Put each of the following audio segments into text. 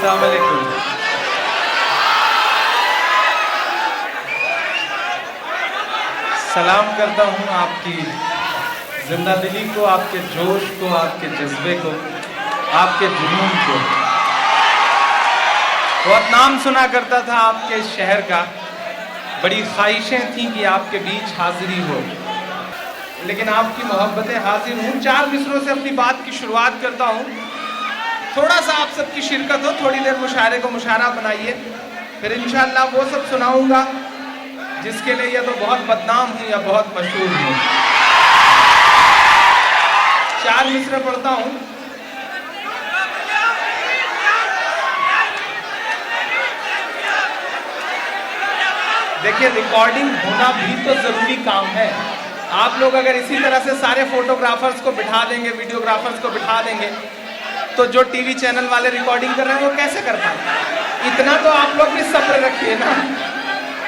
अस्सलाम वालेकुम। सलाम करता हूँ आपकी जिंदा दिली को, आपके जोश को, आपके जज्बे को, आपके जुनून को। बहुत नाम सुना करता था आपके शहर का, बड़ी ख्वाहिशें थी कि आपके बीच हाजिरी हो, लेकिन आपकी मोहब्बतें हाजिर हूँ। 4 मिसरों से अपनी बात की शुरुआत करता हूँ। थोड़ा सा आप सबकी शिरकत हो, थोड़ी देर मुशायरे को मुशायरा बनाइए, फिर इंशाअल्लाह वो सब सुनाऊंगा जिसके लिए या तो बहुत बदनाम हूँ या बहुत मशहूर हूँ। 4 मिसरे पढ़ता हूँ। देखिए, रिकॉर्डिंग होना भी तो जरूरी काम है। आप लोग अगर इसी तरह से सारे फोटोग्राफर्स को बिठा देंगे, वीडियोग्राफर्स को बिठा देंगे, तो जो टीवी चैनल वाले रिकॉर्डिंग कर रहे हैं वो कैसे कर पाएंगे? इतना तो आप लोग भी सब्र रखिए ना।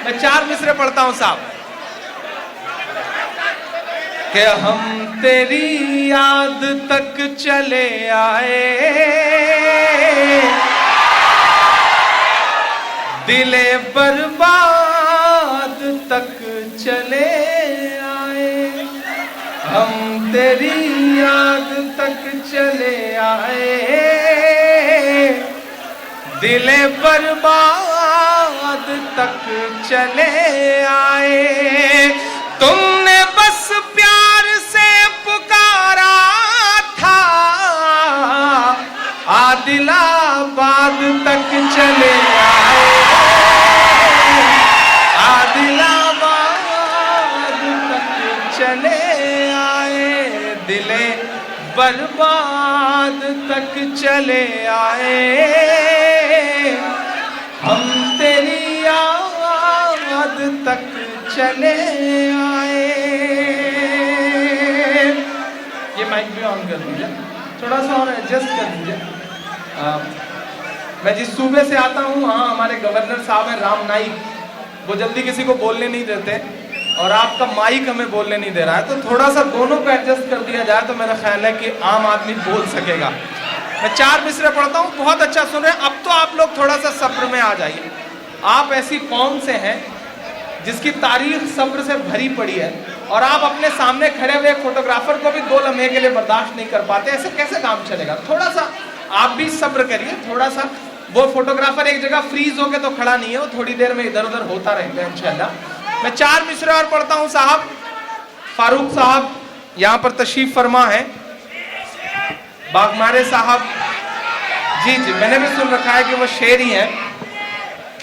मैं 4 मिसरे पढ़ता हूं साहब। कि हम तेरी याद तक चले आए, दिले बर्बाद तक चले आए, हम तेरी याद तक चले आए, दिले बर्बाद तक चले आए। तुमने बस प्यार से पुकारा था, आदिलाबाद तक चले आए, आदिलाबाद तक चले आए, दिले बर्बाद तक चले आए, हम तेरी याद तक चले आए। ये माइक भी ऑन कर दीजिए, थोड़ा सा और एडजस्ट कर दीजिए। मैं जिस सूबे से आता हूँ, हाँ, हमारे गवर्नर साहब हैं राम नाईक, वो जल्दी किसी को बोलने नहीं देते, और आपका माइक हमें बोलने नहीं दे रहा है, तो थोड़ा सा दोनों को एडजस्ट कर दिया जाए तो मेरा ख्याल है कि आम आदमी बोल सकेगा। मैं 4 मिसरे पढ़ता हूँ, बहुत अच्छा सुन रहे हैं। अब तो आप लोग थोड़ा सा सब्र में आ जाइए। आप ऐसी कौम से हैं जिसकी तारीख सब्र से भरी पड़ी है, और आप अपने सामने खड़े हुए फोटोग्राफर को भी 2 लम्हे के लिए बर्दाश्त नहीं कर पाते। ऐसे कैसे काम चलेगा? थोड़ा सा आप भी सब्र करिए, थोड़ा सा। वो फोटोग्राफर एक जगह फ्रीज होके तो खड़ा नहीं है, वो थोड़ी देर में इधर उधर होता रहेगा इंशाल्लाह। मैं 4 मिसरे और पढ़ता हूँ साहब। फारूक साहब यहाँ पर तशरीफ फरमा है, बागमारे साहब, जी जी, मैंने भी सुन रखा है कि वो शेर ही हैं,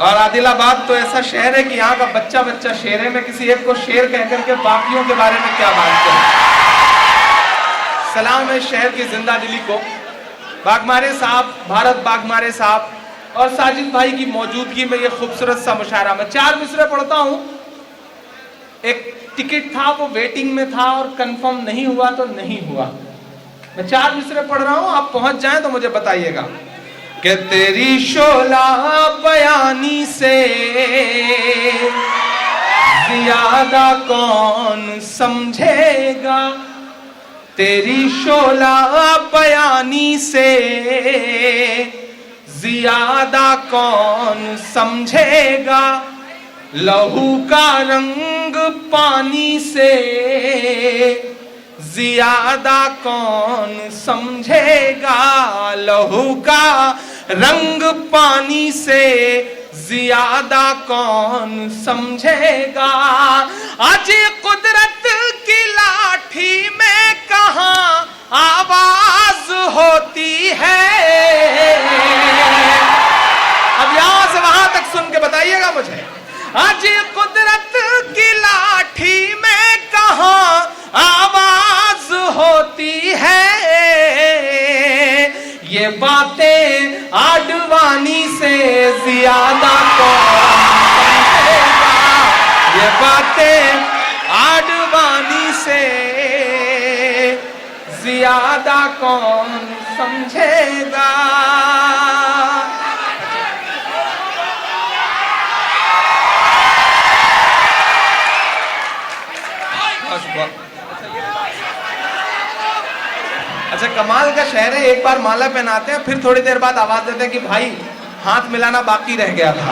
और आदिलाबाद तो ऐसा शहर है कि यहाँ का बच्चा बच्चा शेर है। मैं किसी एक को शेर कह करके बाकियों के बारे में क्या बात करूं। सलाम है शहर की जिंदा दिली को। बागमारे साहब, भारत बागमारे साहब और साजिद भाई की मौजूदगी में ये खूबसूरत सा मुशायरा। मैं 4 मिसरे पढ़ता हूँ। एक टिकट था, वो वेटिंग में था और कंफर्म नहीं हुआ तो नहीं हुआ। मैं 4 मिसरे पढ़ रहा हूँ, आप पहुंच जाएं तो मुझे बताइएगा। कि तेरी शोला बयानी से ज्यादा कौन समझेगा, तेरी शोला बयानी से ज्यादा कौन समझेगा, लहू का रंग पानी से ज्यादा कौन समझेगा, लहू का रंग पानी से ज्यादा कौन समझेगा। आज कुदरत की लाठी में कहाँ आवाज होती है। अब यहां से वहां तक सुन के बताइएगा मुझे। आज कुदरत की लाठी में कहाँ आवाज होती है, ये बातें आडवाणी से ज्यादा कौन समझेगा, ये बातें आडवाणी से ज्यादा कौन समझेगा। अच्छा, कमाल का शहर है। एक बार माला पहनाते हैं, फिर थोड़ी देर बाद आवाज देते हैं कि भाई हाथ मिलाना बाकी रह गया था।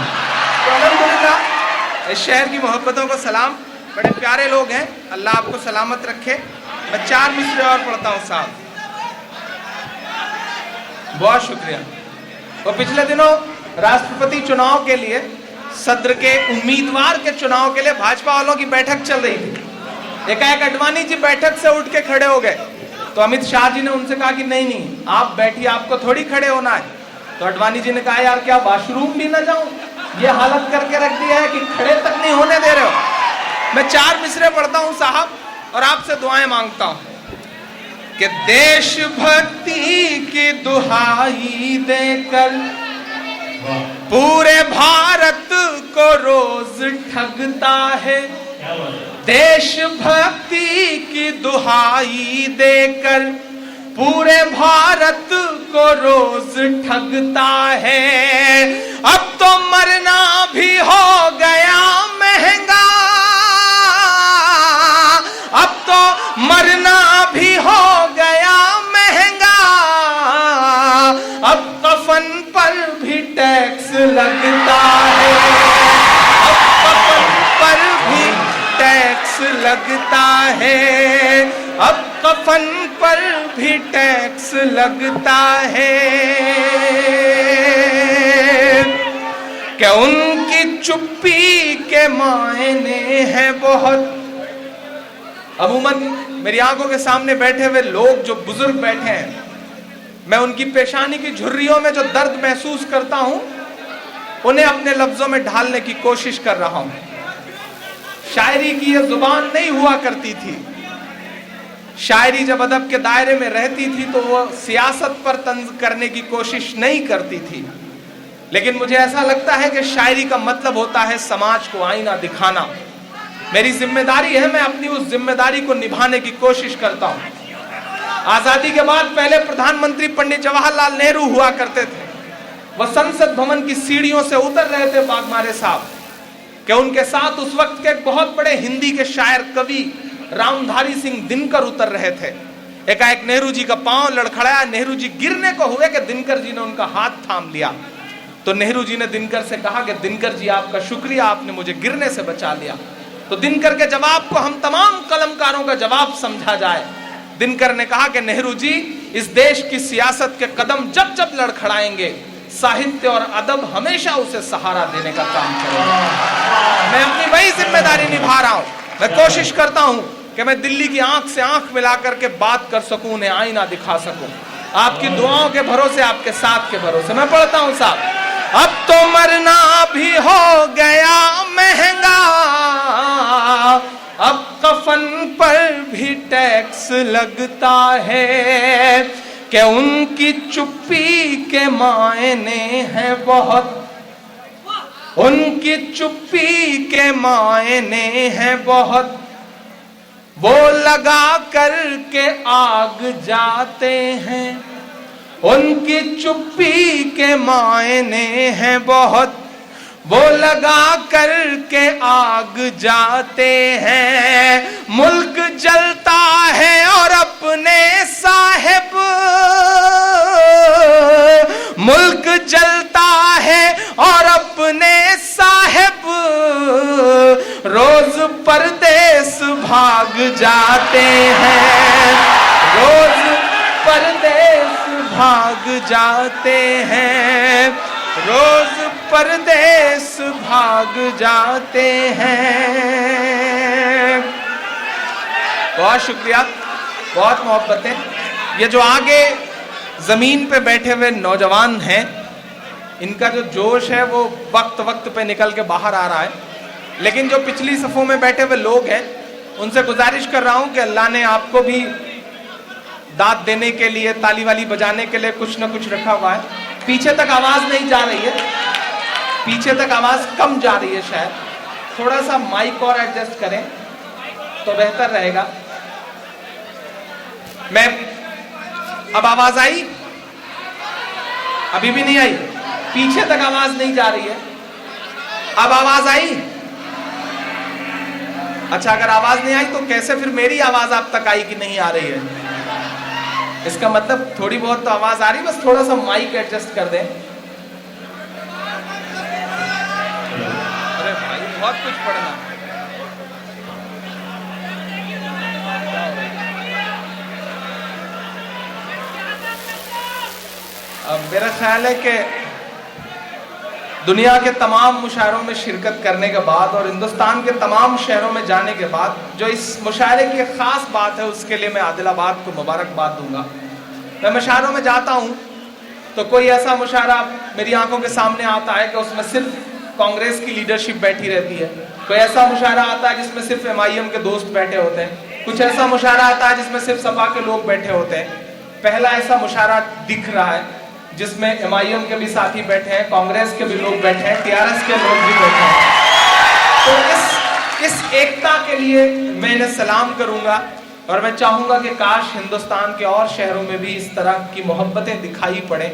तो अल्हम्दुलिल्लाह इस शहर की मोहब्बतों को सलाम। बड़े प्यारे लोग हैं, अल्लाह आपको सलामत रखे। मैं 4 मिसरे और पढ़ता हूँ साहब। बहुत शुक्रिया। वो पिछले दिनों राष्ट्रपति चुनाव के लिए, सदर के उम्मीदवार के चुनाव के लिए भाजपा वालों की बैठक चल रही थी। एकाएक अडवाणी जी बैठक से उठ के खड़े हो गए, तो अमित शाह जी ने उनसे कहा कि नहीं नहीं आप बैठिए, आपको थोड़ी खड़े होना है। तो अडवाणी जी ने कहा यार क्या वॉशरूम भी ना जाऊं, ये हालत करके रख दिया है कि खड़े तक नहीं होने दे रहे हो। मैं 4 मिसरे पढ़ता हूं साहब और आपसे दुआएं मांगता हूं कि देशभक्ति की दुहाई देकर पूरे भारत को रोज ठगता है। देशभक्ति की दुहाई देकर पूरे भारत को रोज ठगता है। अब तो मरना भी हो गया महंगा, अब तो मरना भी हो गया महंगा। अब कफन पर भी टैक्स लगता है, अब कफन पर भी टैक्स लगता है, अब कफन पर भी टैक्स लगता है। क्या उनकी चुप्पी के मायने हैं बहुत। अमूमन मेरी आंखों के सामने बैठे हुए लोग जो बुजुर्ग बैठे हैं, मैं उनकी पेशानी की झुर्रियों में जो दर्द महसूस करता हूं, उन्हें अपने लफ्जों में ढालने की कोशिश कर रहा हूं। शायरी की यह जुबान नहीं हुआ करती थी। शायरी जब अदब के दायरे में रहती थी तो वो सियासत पर तंज करने की कोशिश नहीं करती थी। लेकिन मुझे ऐसा लगता है कि शायरी का मतलब होता है समाज को आईना दिखाना। मेरी जिम्मेदारी है, मैं अपनी उस जिम्मेदारी को निभाने की कोशिश करता हूं। आजादी के बाद पहले प्रधानमंत्री पंडित जवाहरलाल नेहरू हुआ करते थे। वह संसद भवन की सीढ़ियों से उतर रहे थे बागमारे साहब, कि उनके साथ उस वक्त के बहुत बड़े हिंदी के शायर कवि रामधारी सिंह दिनकर उतर रहे थे। एकाएक नेहरू जी का पांव लड़खड़ाया, नेहरू जी गिरने को हुए कि दिनकर जी ने उनका हाथ थाम लिया। तो नेहरू जी ने दिनकर से कहा कि दिनकर जी आपका शुक्रिया, आपने मुझे गिरने से बचा लिया। तो दिनकर के जवाब को हम तमाम कलमकारों का जवाब समझा जाए। दिनकर ने कहा कि नेहरू जी इस देश की सियासत के कदम जब जब लड़खड़ाएंगे, साहित्य और अदब हमेशा उसे सहारा देने का काम करेगा। मैं अपनी वही जिम्मेदारी निभा रहा हूं। मैं कोशिश करता हूं कि मैं दिल्ली की आंख से आंख मिलाकर के बात कर सकूं, उन्हें आईना दिखा सकूं। आपकी दुआओं के भरोसे, आपके साथ के भरोसे। मैं पढ़ता हूं साहब। अब तो मरना भी हो गया महंगा, अब कफन पर भी टैक्स लगता है। कि उनकी चुप्पी के मायने हैं बहुत, उनकी चुप्पी के मायने हैं बहुत। वो लगा कर के आग जाते हैं, उनकी चुप्पी के मायने हैं बहुत। वो लगा कर के आग जाते हैं। मुल्क जलता है और अपने साहिब, मुल्क जलता है और अपने साहिब रोज परदेस भाग जाते हैं, रोज परदेस भाग जाते हैं, रोज परदेस भाग जाते हैं। बहुत शुक्रिया, बहुत मोहब्बतें। ये जो आगे जमीन पे बैठे हुए नौजवान हैं, इनका जो जोश है वो वक्त वक्त पे निकल के बाहर आ रहा है। लेकिन जो पिछली सफों में बैठे हुए लोग हैं, उनसे गुजारिश कर रहा हूं कि अल्लाह ने आपको भी दाद देने के लिए, ताली वाली बजाने के लिए कुछ ना कुछ रखा हुआ है। पीछे तक आवाज नहीं जा रही है, पीछे तक आवाज कम जा रही है शायद। थोड़ा सा माइक और एडजस्ट करें तो बेहतर रहेगा। मैं अब आवाज आई? अभी भी नहीं आई? पीछे तक आवाज नहीं जा रही है। अब आवाज आई? अच्छा, अगर आवाज नहीं आई तो कैसे फिर मेरी आवाज आप तक आई कि नहीं आ रही है? इसका मतलब थोड़ी बहुत तो आवाज आ रही है, बस थोड़ा सा माइक एडजस्ट कर दें। बहुत कुछ पढ़ना। अब मेरा ख्याल है कि दुनिया के तमाम मुशायरों में शिरकत करने के बाद और हिंदुस्तान के तमाम शहरों में जाने के बाद जो इस मुशायरे की खास बात है उसके लिए मैं आदिलाबाद को मुबारकबाद दूंगा। मैं मुशायरों में जाता हूँ तो कोई ऐसा मुशायरा मेरी आंखों के सामने आता है कि उसमें सिर्फ कांग्रेस की लीडरशिप बैठी रहती है, कोई ऐसा मुशायरा आता है जिसमें सिर्फ MIM के दोस्त बैठे होते हैं, कुछ ऐसा मुशायरा आता है जिसमें सिर्फ सपा के लोग बैठे होते हैं। पहला ऐसा मुशायरा दिख रहा है जिसमें MIM के भी साथी बैठे हैं, कांग्रेस के भी लोग बैठे हैं, TRS के लोग भी बैठे हैं। तो इस एकता के लिए मैं इन्हें सलाम करूंगा और मैं चाहूंगा कि काश हिंदुस्तान के और शहरों में भी इस तरह की मोहब्बतें दिखाई पड़े,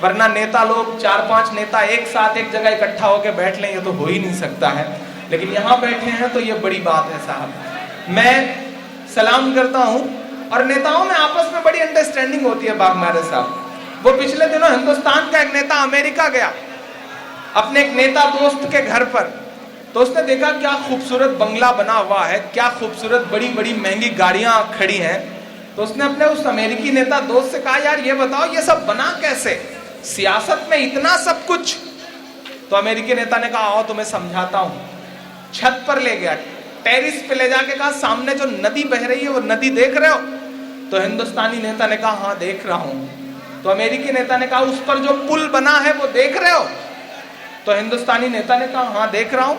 वरना नेता लोग 4-5 नेता एक साथ एक जगह इकट्ठा होकर बैठ लें ये तो हो ही नहीं सकता है, लेकिन यहाँ बैठे हैं तो ये बड़ी बात है साहब। मैं सलाम करता हूँ और नेताओं में आपस में बड़ी अंडरस्टैंडिंग होती है। बागमारे साहब, वो पिछले दिनों हिंदुस्तान का एक नेता अमेरिका गया अपने एक नेता दोस्त के घर पर, तो उसने देखा क्या खूबसूरत बंगला बना हुआ है, क्या खूबसूरत बड़ी बड़ी महंगी गाड़ियां खड़ी हैं। तो उसने अपने उस अमेरिकी नेता दोस्त से कहा, यार ये बताओ ये सब बना कैसे, सियासत में इतना सब कुछ। तो अमेरिकी नेता ने कहा आओ तुम्हें समझाता हूं। छत पर ले गया, टेरिस पे ले जाके कहा सामने जो नदी बह रही है वो नदी देख रहे हो? तो हिंदुस्तानी नेता ने कहा हाँ देख रहा हूं। तो अमेरिकी नेता ने कहा उस पर जो पुल बना है वो देख रहे हो? तो हिंदुस्तानी नेता ने कहा हाँ देख रहा हूं।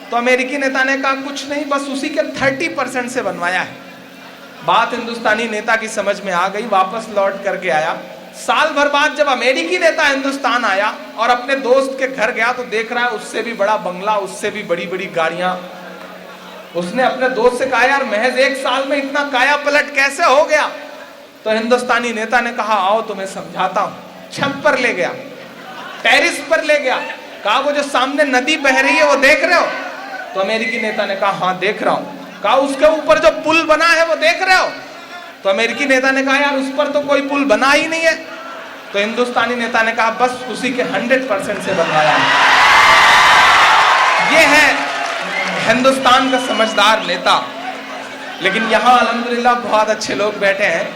तो अमेरिकी नेता ने कहा कुछ नहीं, बस उसी के 30% से बनवाया है। बात हिंदुस्तानी नेता की समझ में आ गई, वापस लौट करके आया। साल भर बाद जब अमेरिकी नेता हिंदुस्तान आया और अपने दोस्त के घर गया तो देख रहा है उससे भी बड़ा बंगला, उससे भी बड़ी बड़ी गाड़ियां। उसने अपने दोस्त से कहा यार महज 1 साल में इतना काया पलट कैसे हो गया? तो हिंदुस्तानी नेता ने कहा आओ तुम्हें समझाता हूं। छत पर ले गया, टेरिस पर ले गया, कहा वो जो सामने नदी बह रही है वो देख रहे हो? तो अमेरिकी नेता ने कहा हाँ देख रहा हूं। कहा उसके ऊपर जो पुल बना है वो देख रहे हो? तो अमेरिकी नेता ने कहा यार उस पर तो कोई पुल बना ही नहीं है। तो हिंदुस्तानी नेता ने कहा बस उसी के 100% से बनवाया है। ये है हिंदुस्तान का समझदार नेता। लेकिन यहाँ अल्हम्दुलिल्लाह बहुत अच्छे लोग बैठे हैं।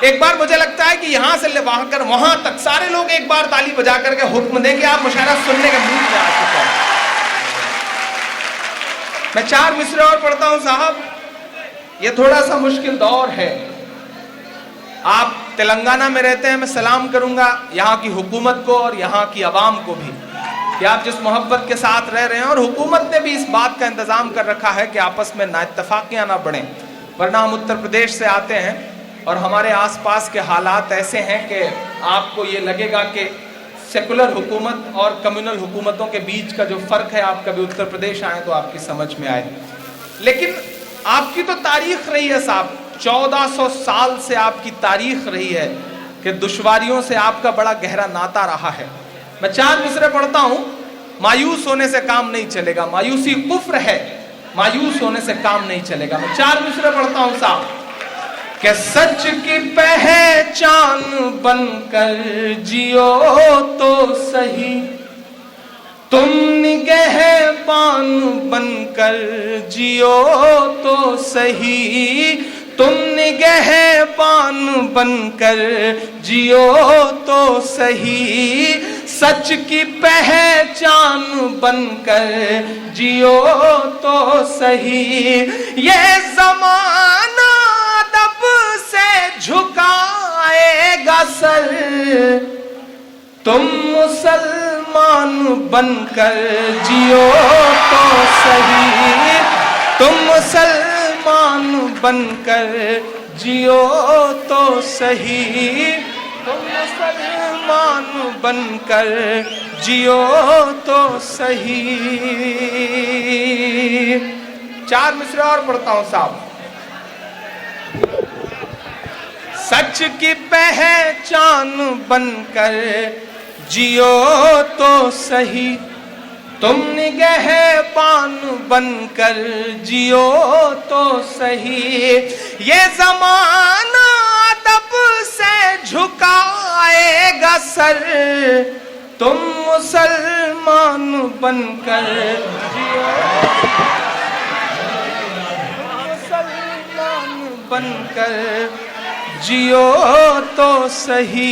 एक बार मुझे लगता है कि यहाँ से लेकर वहां तक सारे लोग एक बार ताली बजा करके हुक्म दें कि आप मुशायरा सुनने के मूड में आ चुके हैं। मैं 4 मिसरे और पढ़ता हूं साहब। ये थोड़ा सा मुश्किल दौर है। आप तेलंगाना में रहते हैं, मैं सलाम करूंगा यहाँ की हुकूमत को और यहाँ की आवाम को भी कि आप जिस मोहब्बत के साथ रह रहे हैं, और हुकूमत ने भी इस बात का इंतजाम कर रखा है कि आपस में नाइत्तफाकियां ना बढ़ें। वरना हम उत्तर प्रदेश से आते हैं और हमारे आसपास के हालात ऐसे हैं कि आपको ये लगेगा कि सेकुलर हुकूमत और कम्युनल हुकूमतों के बीच का जो फ़र्क है, आप कभी उत्तर प्रदेश आए तो आपकी समझ में आए। लेकिन आपकी तो तारीख रही है साहब, 1400 साल से आपकी तारीख रही है कि दुश्वारियों से आपका बड़ा गहरा नाता रहा है। मैं 4 मिसरे पढ़ता हूं। मायूस होने से काम नहीं चलेगा, मायूसी कुफ्र है, मायूस होने से काम नहीं चलेगा। मैं 4 मिसरे पढ़ता हूं साहब। कि सच की पहचान बनकर जियो तो सही, तुम निगहबान बनकर जियो तो सही, तुम निगहबान बनकर जियो तो सही, सच की पहचान बनकर जियो तो सही। ये ज़माना अदब से झुकाएगा सर, तुम मुसलमान बनकर जियो तो सही, तुम मुसलमान बनकर जियो तो सही, तुम मुसलमान बनकर जियो तो सही। 4 मिसरे और पढ़ता हूं साहब। सच की पहचान बनकर जियो तो सही, तुम निगहबान बनकर जियो तो सही। ये ज़माना अदब से झुकाएगा सर, तुम मुसलमान बनकर जियो, मुसलमान बनकर जियो तो सही।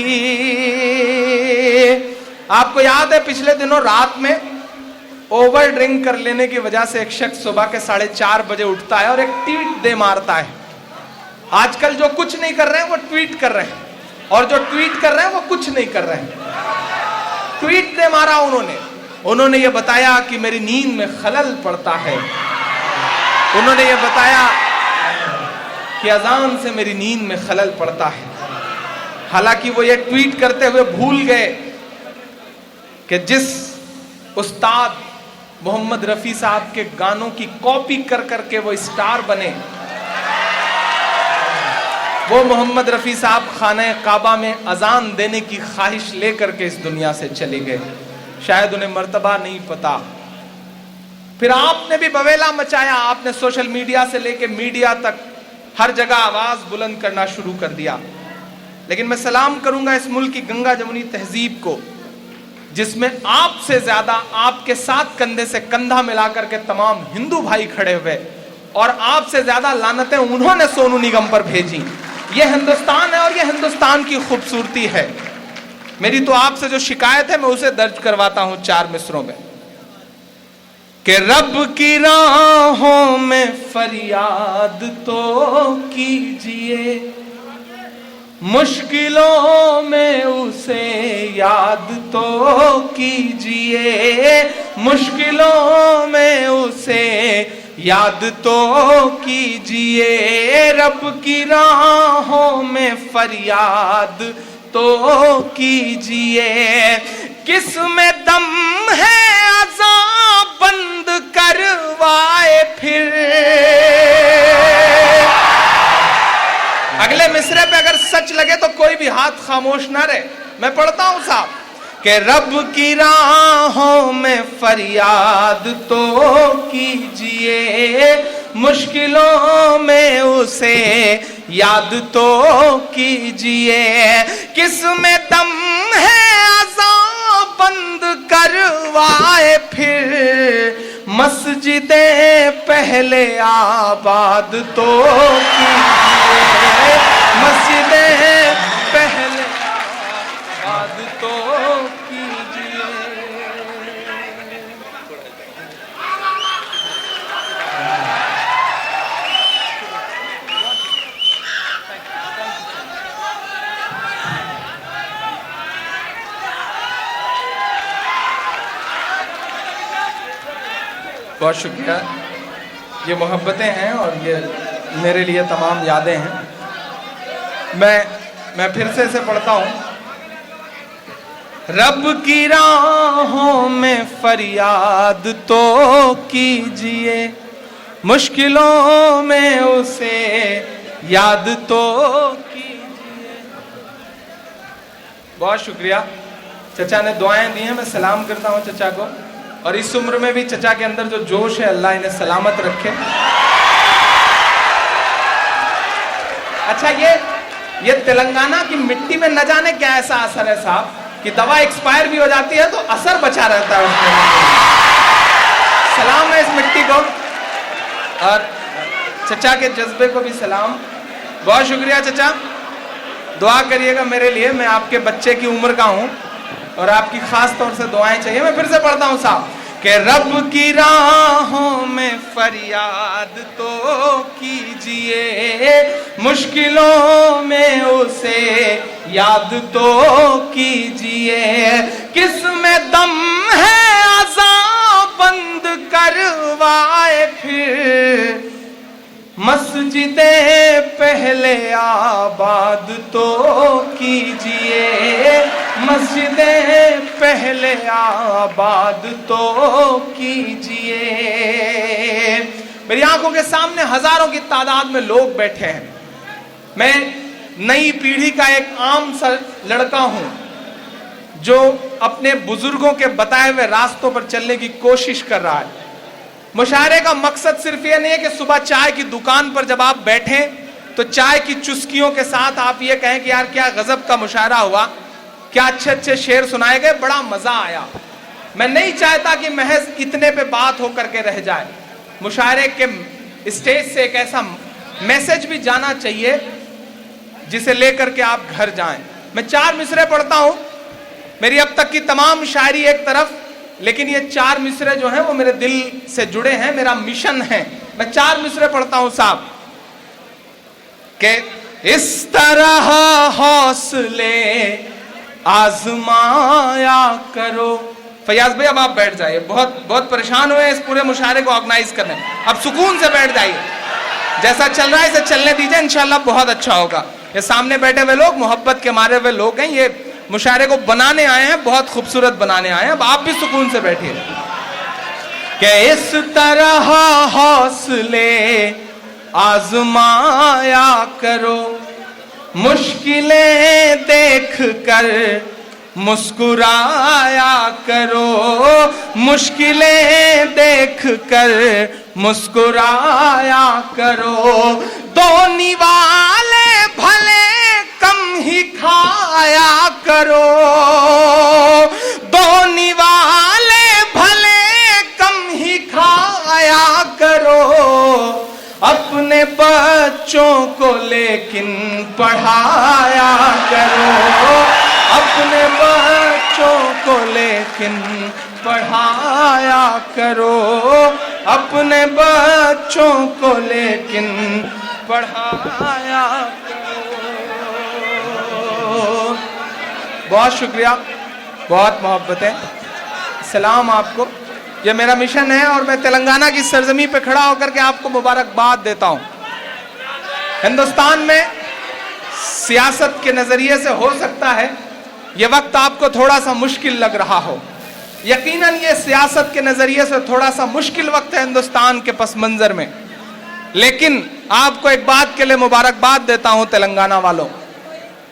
आपको याद है पिछले दिनों रात में ओवर ड्रिंक कर लेने की वजह से एक शख्स सुबह के 4:30 बजे उठता है और एक ट्वीट दे मारता है। आजकल जो कुछ नहीं कर रहे हैं वो ट्वीट कर रहे हैं, और जो ट्वीट कर रहे हैं वो कुछ नहीं कर रहे हैं। ट्वीट दे मारा उन्होंने ये बताया कि मेरी नींद में खलल पड़ता है, उन्होंने ये बताया कि अजान से मेरी नींद में खलल पड़ता है। हालांकि वो ये ट्वीट करते हुए भूल गए कि जिस उस्ताद मोहम्मद रफी साहब के गानों की कॉपी कर करके वो स्टार बने, वो मोहम्मद रफी साहब खाने काबा में अजान देने की ख्वाहिश लेकर के इस दुनिया से चले गए। शायद उन्हें मर्तबा नहीं पता। फिर आपने भी बवेला मचाया, आपने सोशल मीडिया से लेके मीडिया तक हर जगह आवाज बुलंद करना शुरू कर दिया। लेकिन मैं सलाम करूंगा इस मुल्क की गंगा जमुनी तहजीब को, जिसमें आपसे ज्यादा आपके साथ कंधे से कंधा मिलाकर के तमाम हिंदू भाई खड़े हुए, और आपसे ज्यादा लानतें उन्होंने सोनू निगम पर भेजी। यह हिंदुस्तान है और यह हिंदुस्तान की खूबसूरती है। मेरी तो आपसे जो शिकायत है मैं उसे दर्ज करवाता हूं 4 मिसरों में कि रब की राहों में फरियाद तो कीजिए, मुश्किलों में उसे याद तो कीजिए, मुश्किलों में उसे याद तो कीजिए, रब की राहों में फरियाद तो कीजिए। किस में दम है अज़ां बंद करवाए फिर। अगले मिसरे पे अगर सच लगे तो कोई भी हाथ खामोश ना रहे। मैं पढ़ता हूं साहब कि रब की राहों में फरियाद तो कीजिए, मुश्किलों में उसे याद तो कीजिए। किस में दम है अज़ां बंद करवाए फिर, मस्जिदें पहले आबाद तो कीजिए, मस्जिदें पहले आबाद तो कीजिए। बहुत शुक्रिया। ये मोहब्बतें हैं और ये मेरे लिए तमाम यादें हैं। मैं फिर से इसे पढ़ता हूं। रब की राहों में फरियाद तो कीजिए, मुश्किलों में उसे याद तो कीजिए। बहुत शुक्रिया। चचा ने दुआएं दी हैं, मैं सलाम करता हूं चचा को, और इस उम्र में भी चचा के अंदर जो जोश है अल्लाह इन्हें सलामत रखे। अच्छा, ये तेलंगाना की मिट्टी में न जाने क्या ऐसा असर है साहब कि दवा एक्सपायर भी हो जाती है तो असर बचा रहता है उसमें। सलाम है इस मिट्टी को, और चचा के जज्बे को भी सलाम। बहुत शुक्रिया चचा। दुआ करिएगा मेरे लिए, मैं आपके बच्चे की उम्र का हूं और आपकी खास तौर से दुआएं चाहिए। मैं फिर से पढ़ता हूं साहब कि रब की राहों में फरियाद तो कीजिए, मुश्किलों में उसे याद तो कीजिए। किस में दम है अज़ां बंद करवाए फिर, मस्जिदें पहले आबाद तो कीजिए, मस्जिदें पहले आबाद तो कीजिए। मेरी आंखों के सामने हजारों की तादाद में लोग बैठे हैं। मैं नई पीढ़ी का एक आम सा लड़का हूं जो अपने बुजुर्गों के बताए हुए रास्तों पर चलने की कोशिश कर रहा है। मुशायरे का मकसद सिर्फ ये नहीं है कि सुबह चाय की दुकान पर जब आप बैठें तो चाय की चुस्कियों के साथ आप ये कहें कि यार क्या गजब का मुशायरा हुआ। क्या अच्छे अच्छे शेर सुनाए गए, बड़ा मजा आया। मैं नहीं चाहता कि महज इतने पे बात होकर के रह जाए, मुशायरे के स्टेज से एक ऐसा मैसेज भी जाना चाहिए जिसे लेकर के आप घर जाएं। मैं 4 मिसरे पढ़ता हूं, मेरी अब तक की तमाम शायरी एक तरफ, लेकिन ये 4 मिसरे जो हैं वो मेरे दिल से जुड़े हैं, मेरा मिशन है। मैं 4 मिसरे पढ़ता हूं साहब कि इस तरह हौसले आजमाया करो। फयाज भाई अब आप बैठ जाइए, बहुत बहुत परेशान हुए इस पूरे मुशायरे को ऑर्गेनाइज करने, अब सुकून से बैठ जाइए। जैसा चल रहा है इसे चलने दीजिए, इंशाल्लाह बहुत अच्छा होगा। ये सामने बैठे हुए लोग मोहब्बत के मारे हुए लोग हैं, ये मुशायरे को बनाने आए हैं, बहुत खूबसूरत बनाने आए हैं। अब आप भी सुकून से बैठिए कि इस तरह हौसले आजमाया करो, मुश्किलें देख कर मुस्कुराया करो, मुश्किलें देख कर मुस्कुराया करो। दो निवाले भले कम ही खाया करो, दो निवाले भले कम ही खाया करो। अपने बच्चों को लेकिन पढ़ाया करो, अपने बच्चों को लेकिन पढ़ाया करो, अपने बच्चों को लेकिन पढ़ाया करो। बहुत शुक्रिया, बहुत मोहब्बत है, सलाम आपको। ये मेरा मिशन है और मैं तेलंगाना की सरजमी पे खड़ा होकर के आपको मुबारकबाद देता हूं। हिंदुस्तान में सियासत के नजरिए से हो सकता है ये वक्त आपको थोड़ा सा मुश्किल लग रहा हो, यकीनन ये सियासत के नजरिए से थोड़ा सा मुश्किल वक्त है हिंदुस्तान के पस मंजर में, लेकिन आपको एक बात के लिए मुबारकबाद देता हूं तेलंगाना वालों।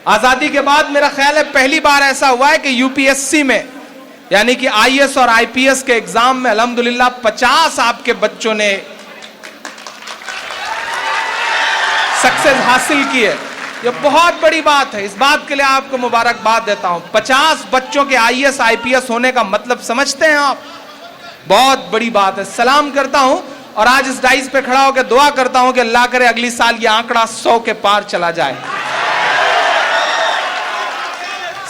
आजादी के बाद मेरा ख्याल है पहली बार ऐसा हुआ है कि यूपीएससी में यानी कि आईएएस और आईपीएस के एग्जाम में अल्हम्दुलिल्लाह 50 आपके बच्चों ने सक्सेस हासिल की है। ये बहुत बड़ी बात है, इस बात के लिए आपको मुबारकबाद देता हूं। 50 बच्चों के आईएएस आईपीएस होने का मतलब समझते हैं आप, बहुत बड़ी बात है। सलाम करता हूं और आज इस डाइस पे खड़ा होकर दुआ करता हूं कि अल्लाह करे अगली साल ये आंकड़ा 100 के पार चला जाए।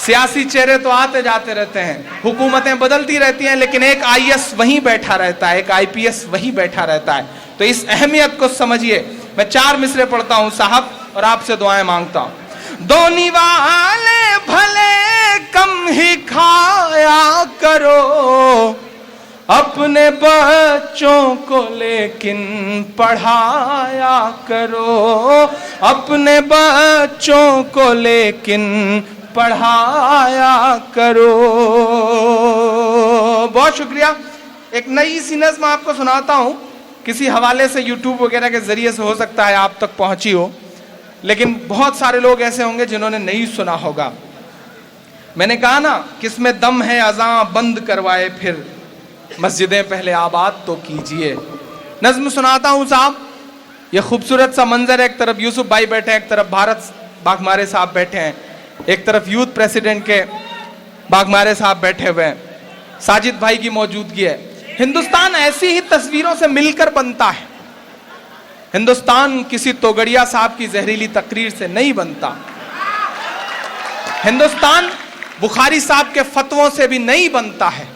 सियासी चेहरे तो आते जाते रहते हैं, हुकूमतें बदलती रहती हैं, लेकिन एक आईएएस वहीं बैठा रहता है, एक आईपीएस वहीं बैठा रहता है। तो इस अहमियत को समझिए। मैं 4 मिसरे पढ़ता हूं साहब और आपसे दुआएं मांगता हूं। दो निवाले भले कम ही खाया करो, अपने बच्चों को लेकिन पढ़ाया करो, अपने बच्चों को लेकिन पढ़ाया करो। बहुत शुक्रिया। एक नई सी नज़्म आपको सुनाता हूं, किसी हवाले से यूट्यूब वगैरह के जरिए से हो सकता है आप तक पहुंची हो, लेकिन बहुत सारे लोग ऐसे होंगे जिन्होंने नहीं सुना होगा। मैंने कहा ना किसमें दम है अज़ां बंद करवाए फिर, मस्जिदें पहले आबाद तो कीजिए। नज़्म सुनाता हूं साहब। ये खूबसूरत सा मंजर है, एक तरफ यूसुफ भाई बैठे हैं, एक तरफ भारत बाघमारे साहब बैठे हैं, एक तरफ यूथ प्रेसिडेंट के बाघमारे साहब बैठे हुए हैं, साजिद भाई की मौजूदगी है। हिंदुस्तान ऐसी ही तस्वीरों से मिलकर बनता है। हिंदुस्तान किसी तोगड़िया साहब की जहरीली तकरीर से नहीं बनता। हिंदुस्तान बुखारी साहब के फतवों से भी नहीं बनता है।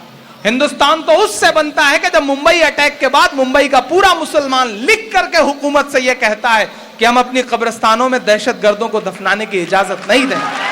हिंदुस्तान तो उससे बनता है कि जब मुंबई अटैक के बाद मुंबई का पूरा मुसलमान लिख करके हुकूमत से यह कहता है कि हम अपनी कब्रिस्तानों में दहशतगर्दों को दफनाने की इजाजत नहीं देंगे।